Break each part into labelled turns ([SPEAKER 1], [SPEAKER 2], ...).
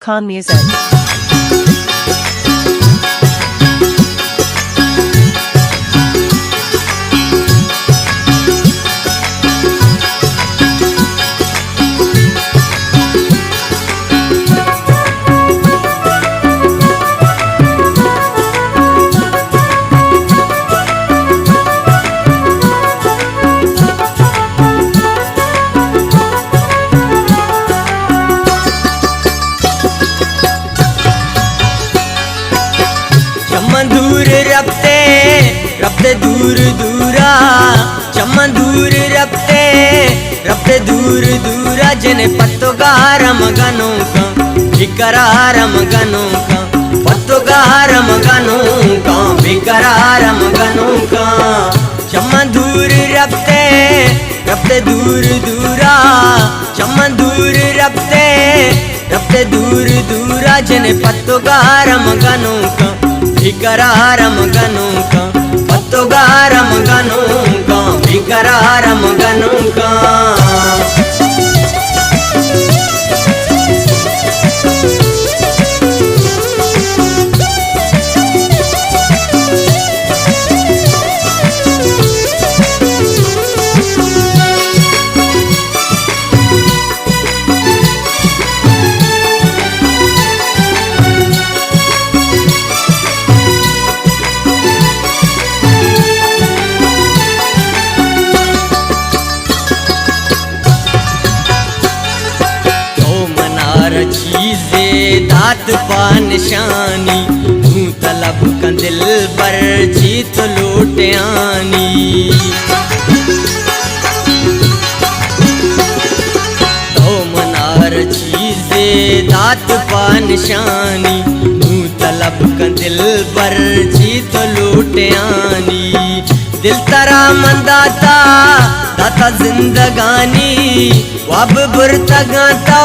[SPEAKER 1] Khan Music.
[SPEAKER 2] दूर रफ्ते रफ्ते दूर दूरा चमन दूर रफ्ते रफ्ते दूर दूरा जने पत्तो गारम गनों का बिकरारम गनों का पत्तो गारम गनों का बिकरारम गनों का चमन दूर रफ्ते रफ्ते दूर दूरा चमन दूर रफ्ते रफ्ते दूर दूरा जने पत्तो गारम गनों का बिकरारम गनों का पत्तो गारम गनों का बिकरारम गनों का चीज़े दात पा निशानी तू तलब का दिल पर जीत लौट आनी तो मनार चीज़े दात पा निशानी तू तलब का दिल पर जीत लौट आनी दिल तरा मंदाता दाता जिंदगानी वब बुरता गाता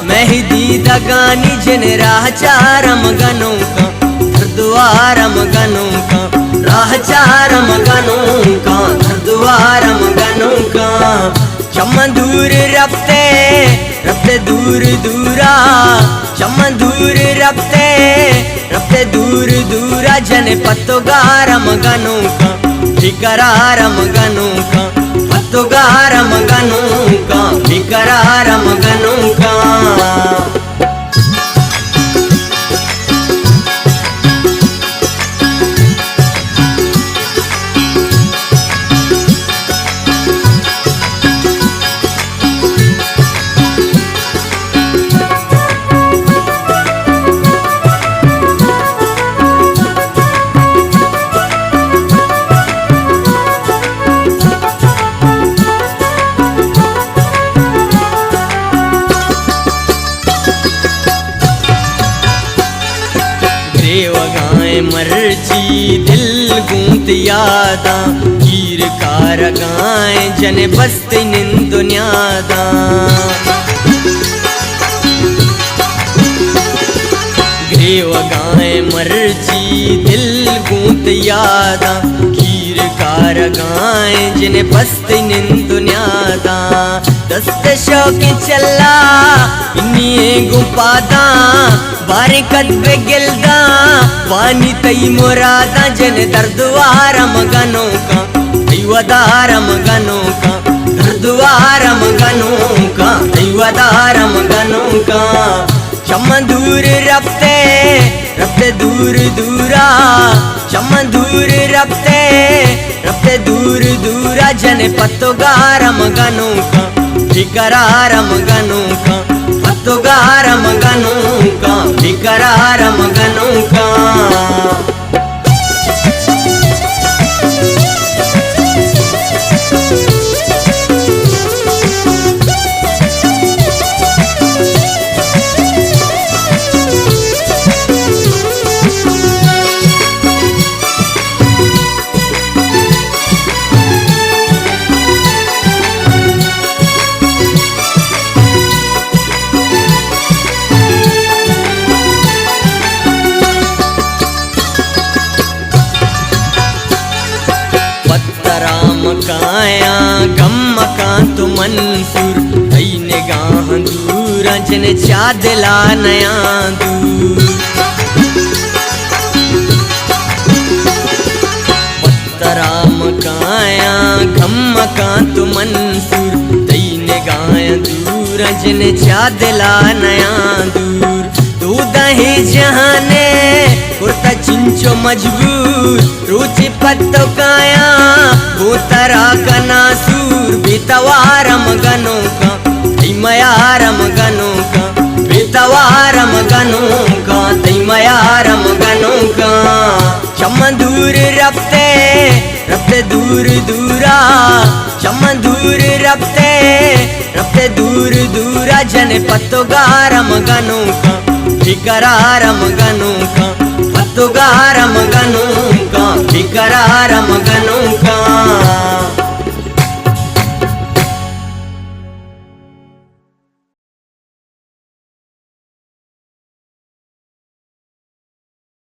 [SPEAKER 2] मैं ही दीदा गानी जिन राह चारम गनों का द्वारम गनों का राह चारम गनों का द्वारम गनों का चमन दूर रफ्ते रफ्ते दूर दूरा चमन दूर रफ्ते रफ्ते दूर दूरा जने पत्तो गारम गनों का बिकरारम गनों का पत्तो गारम गनों का बिकरारम गनों का मर्जी दिल गूंत यादा कीर कार गाए जने बस्ते निन दुनियादा ग्रेव गाए मर्जी दिल गूंत यादा कीर कार गाए जने बस्ते निन दुनियादा दस्ते शौक चला इन्हीं गुपादा बारी कदबे गिलदा वानी तई मुरादा जन दर्दवारम गनों का दैवदारम गनों का दर्दवारम गनों का दैवदारम गनों का चमन दूर रफ्ते रफ्ते दूर दूरा चमन दूर रफ्ते रफ्ते दूर दूरा जने पत्तो गारम गनों का बिकरारम गनों का पत्तो गारम गनों का बिकरारम गनों का काया गम का तो मंसूर कई निगाह दूर जन चादला नया दूर पत्तराम काया घम का तु मंसूर तईने गाया दूर जन चादला नया दूर तू दही जहाने कुर्ता चिंचो मजबूर रुचि पत्तो काया वो तरा का नासूर बेतवारम गनों का मयारम गनों का बेतवारम गनों का मयारम गनों का चम दूर रफ्ते रफ्ते दूर दूरा चम दूर रफ्ते रफ्ते दूर दूरा जन पत्तो गारम गनों का फिकरारम गनों का पत्तो गारम गनों का फिकरारम गनों का